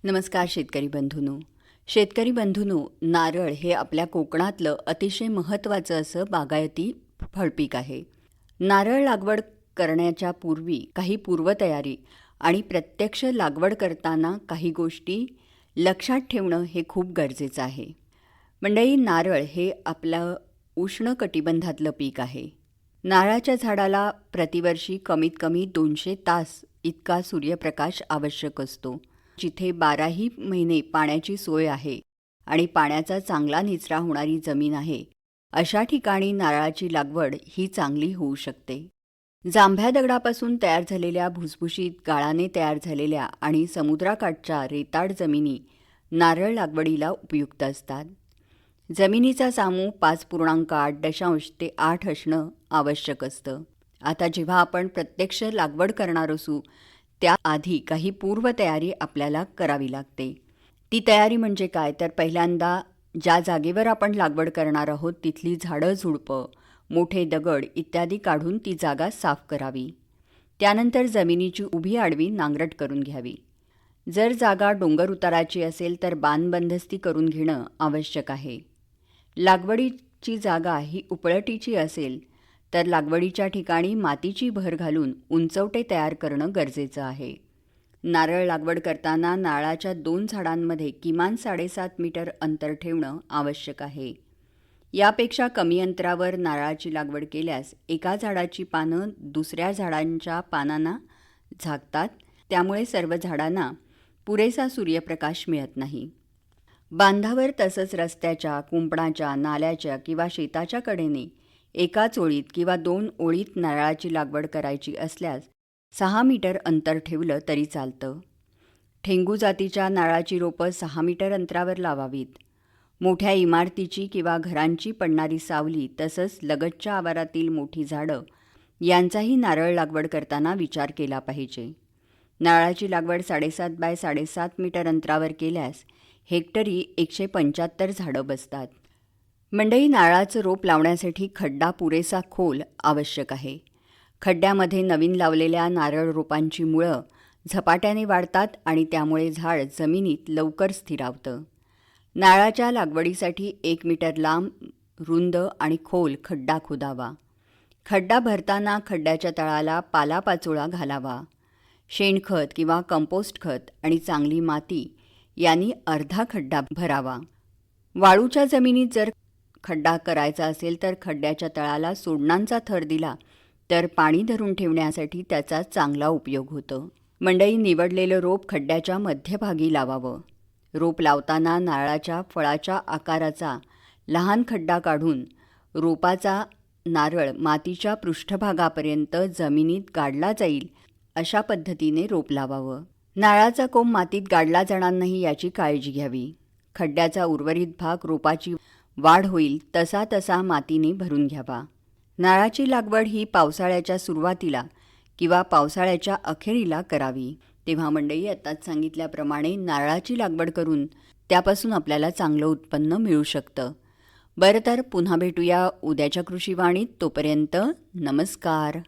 नमस्कार शेतकरी बंधूंनो. शेतकरी बंधूंनो, नारळ हे आपल्या कोकणातलं अतिशय महत्त्वाचं असं बागायती फळपीक आहे. नारळ लागवड करण्याच्या पूर्वी काही पूर्वतयारी आणि प्रत्यक्ष लागवड करताना काही गोष्टी लक्षात ठेवणं हे खूप गरजेचं आहे. मंडळी, नारळ हे आपलं उष्णकटिबंधातलं पीक आहे. नारळाच्या झाडाला प्रतिवर्षी कमीत कमी 200 तास इतका सूर्यप्रकाश आवश्यक असतो. जिथे 12ही महिने पाण्याची सोय आहे आणि पाण्याचा चांगला निचरा होणारी जमीन आहे, अशा ठिकाणी नारळाची लागवड ही चांगली होऊ शकते. जांभ्या दगडापासून तयार झालेल्या भुसभुशीत गाळाने तयार झालेल्या आणि समुद्राकाठच्या रेताड जमिनी नारळ लागवडीला उपयुक्त असतात. जमिनीचा सामू 5.8 ते 8 असणं आवश्यक असतं. आता जेव्हा आपण प्रत्यक्ष लागवड करणार असू त्याआधी काही पूर्वतयारी आपल्याला करावी लागते. ती तयारी म्हणजे काय, तर पहिल्यांदा ज्या जागेवर आपण लागवड करणार आहोत तिथली झाडं झुडपं, मोठे दगड इत्यादी काढून ती जागा साफ करावी. त्यानंतर जमिनीची उभी आडवी नांगरट करून घ्यावी. जर जागा डोंगर उताराची असेल तर बांधबंदस्ती करून घेणं आवश्यक आहे. लागवडीची जागा ही उपळटीची असेल तर लागवडीच्या ठिकाणी मातीची भर घालून उंचवटे तयार करणं गरजेचं आहे. नारळ लागवड करताना नारळाच्या 2 झाडांमध्ये किमान 7.5 मीटर अंतर ठेवणं आवश्यक आहे. यापेक्षा कमी अंतरावर नारळाची लागवड केल्यास एका झाडाची पानं दुसऱ्या झाडांच्या पानांना झाकतात. त्यामुळे सर्व झाडांना पुरेसा सूर्यप्रकाश मिळत नाही. बांधावर तसंच रस्त्याच्या, कुंपणाच्या, नाल्याच्या किंवा शेताच्या कडेने एकाच ओळीत किंवा 2 ओळीत नारळाची लागवड करायची असल्यास 6 मीटर अंतर ठेवलं तरी चालतं. ठेंगू जातीच्या नारळाची रोपं 6 मीटर अंतरावर लावावीत. मोठ्या इमारतीची किंवा घरांची पडणारी सावली तसंच लगतच्या आवारातील मोठी झाडं यांचाही नारळ लागवड करताना विचार केला पाहिजे. नारळाची लागवड 7.5 बाय 7.5 मीटर अंतरावर केल्यास हेक्टरी 175 झाडं बसतात. मंडई, नारळाचं रोप लावण्यासाठी खड्डा पुरेसा खोल आवश्यक आहे. खड्ड्यामध्ये नवीन लावलेल्या नारळ रोपांची मुळं झपाट्याने वाढतात आणि त्यामुळे झाड जमिनीत लवकर स्थिरावतं. नारळाच्या लागवडीसाठी 1 मीटर लांब, रुंद आणि खोल खड्डा खोदावा. खड्डा भरताना खड्ड्याच्या तळाला पालापाचोळा घालावा. शेणखत किंवा कंपोस्ट खत आणि चांगली माती यांनी अर्धा खड्डा भरावा. वाळूच्या जमिनीत जर खड्डा करायचा असेल तर खड्ड्याच्या तळाला सोडणांचा थर दिला तर पाणी धरून ठेवण्यासाठी त्याचा चांगला उपयोग होतो. मंडई, निवडलेलं रोप खड्ड्याच्या मध्यभागी लावावं. रोप लावताना नारळाच्या फळाच्या आकाराचा लहान खड्डा काढून रोपाचा नारळ मातीच्या पृष्ठभागापर्यंत जमिनीत गाडला जाईल अशा पद्धतीने रोप लावावं. नारळाचा कोंब मातीत गाडला जाणार नाही याची काळजी घ्यावी. खड्ड्याचा उर्वरित भाग रोपाची वाढ होईल तसा तसा मातीने भरून घ्यावा. नारळाची लागवड ही पावसाळ्याच्या सुरुवातीला किंवा पावसाळ्याच्या अखेरीला करावी. तेव्हा मंडळी, आत्ताच सांगितल्याप्रमाणे नारळाची लागवड करून त्यापासून आपल्याला चांगलं उत्पन्न मिळू शकतं. बरं, तर पुन्हा भेटूया उद्याच्या कृषीवाणीत. तोपर्यंत नमस्कार.